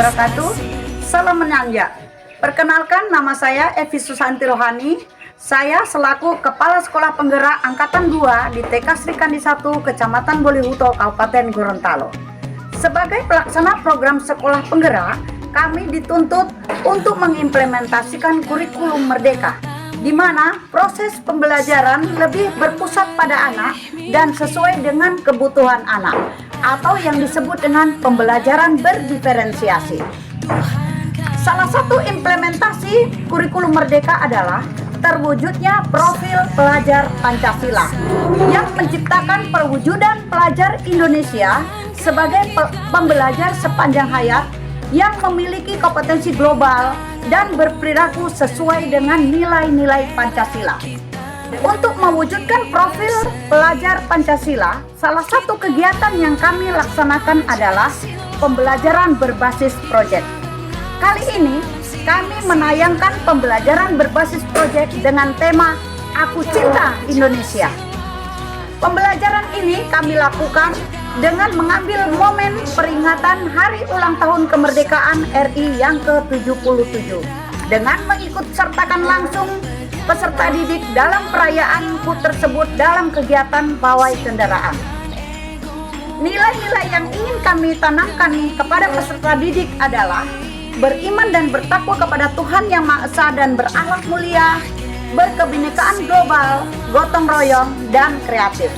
wabarakatuh. Salam menanjak. Perkenalkan, nama saya Evi Susanti Rohani. Saya selaku Kepala Sekolah Penggerak Angkatan 2 di TK Sri Kandi 1, Kecamatan Bolihuto, Kabupaten Gorontalo. Sebagai pelaksana program Sekolah Penggerak, kami dituntut untuk mengimplementasikan kurikulum Merdeka, di mana proses pembelajaran lebih berpusat pada anak dan sesuai dengan kebutuhan anak, atau yang disebut dengan pembelajaran berdiferensiasi. Salah satu implementasi kurikulum Merdeka adalah terwujudnya profil pelajar Pancasila yang menciptakan perwujudan pelajar Indonesia sebagai pembelajar sepanjang hayat yang memiliki kompetensi global dan berperilaku sesuai dengan nilai-nilai Pancasila. Untuk mewujudkan profil pelajar Pancasila, salah satu kegiatan yang kami laksanakan adalah pembelajaran berbasis proyek. Kali ini, kami menayangkan pembelajaran berbasis proyek dengan tema Aku Cinta Indonesia. Pembelajaran ini kami lakukan dengan mengambil momen peringatan Hari Ulang Tahun Kemerdekaan RI yang ke-77 dengan mengikut sertakan langsung peserta didik dalam perayaan HUT tersebut dalam kegiatan pawai kendaraan. Nilai-nilai yang ingin kami tanamkan kepada peserta didik adalah beriman dan bertakwa kepada Tuhan Yang Maha Esa dan berakhlak mulia, berkebinekaan global, gotong royong, dan kreatif.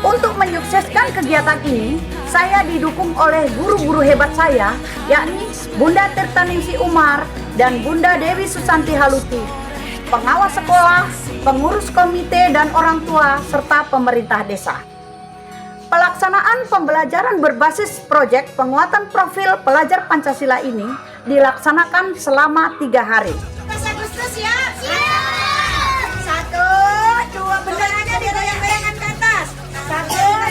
Untuk menyukseskan kegiatan ini, saya didukung oleh guru-guru hebat saya, yakni Bunda Tirtaningsih Umar dan Bunda Dewi Susanti Haluti, pengawas sekolah, pengurus komite dan orang tua, serta pemerintah desa. Pelaksanaan pembelajaran berbasis proyek penguatan profil pelajar Pancasila ini dilaksanakan selama 3 hari. Agustus ya? Siap! 1, 2, bener aja digoyang-goyangkan ke atas. 1, 2,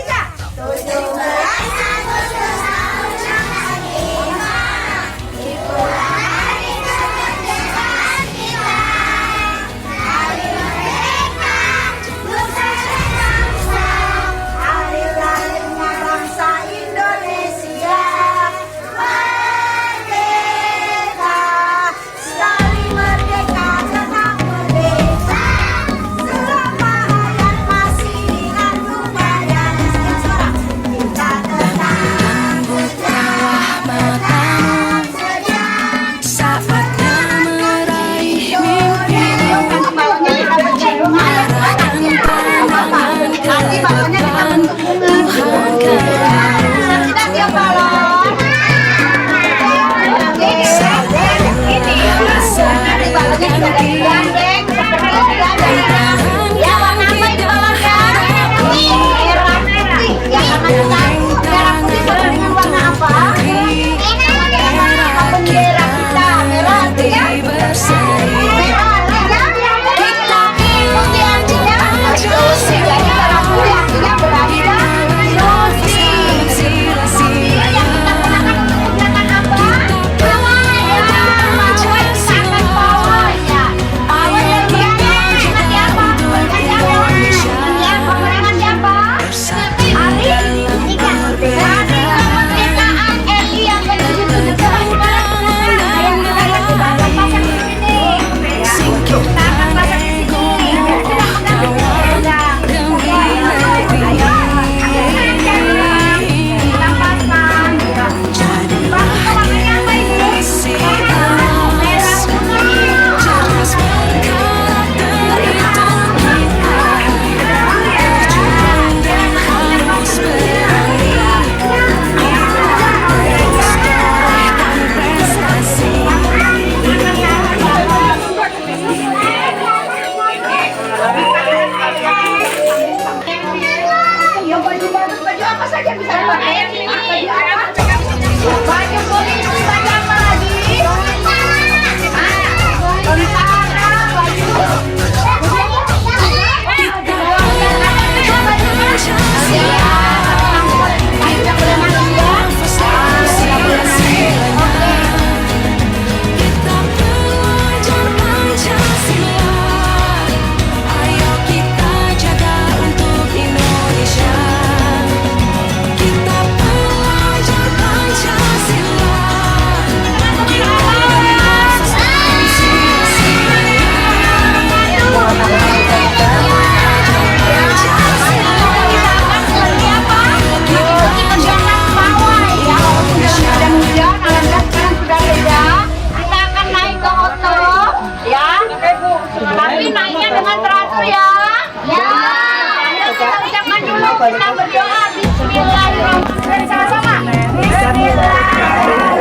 3. 17 Agustus tahun yang kelima. Itulah hari kemerdekaan kita. Hari merdeka, bangsa dan bangsa. Hari lahirnya bangsa Indonesia. Merdeka, sekali merdeka tetap merdeka. Selama hayat masih dikandung badan suara, kita tetap berjalan saja. Saatnya meraih mimpi, arahkan pandangan ke depan, Tuhan Tiap balon. Ya, warna apa itu balonnya? Merah putih. Jangan takut. Merah putih sama dengan warna apa? Bendera kita. Merah artinya? Merah artinya? Putih artinya? Jadi merah putih artinya berada Rofi. Rofi yang kita gunakan untuk kegiatan apa? Pawai ya. Pawai sangat pawai ya. Pawai yang biasanya nanti apa? Nanti apa? Pemenangan siapa? Hari 3. Hari kemerdekaan RI yang ke-77. Ayah kita akan pasang di sini. Kita akan pasang di sini. Kita pegang bendera. Ayo. Kita pasang. Bagus warnanya apa ini? Merah putih. Ya baju bagus, baju apa saja bisa dipakai. Baju apa? Baju kulit, baju apa lagi? Tentara, baju. Kita belajar Pancasila, ayo kita jaga untuk Indonesia. Kita belajar kita berdoa. Bismillahirrahmanirrahim. Sama-sama. Bismillahirrahmanirrahim.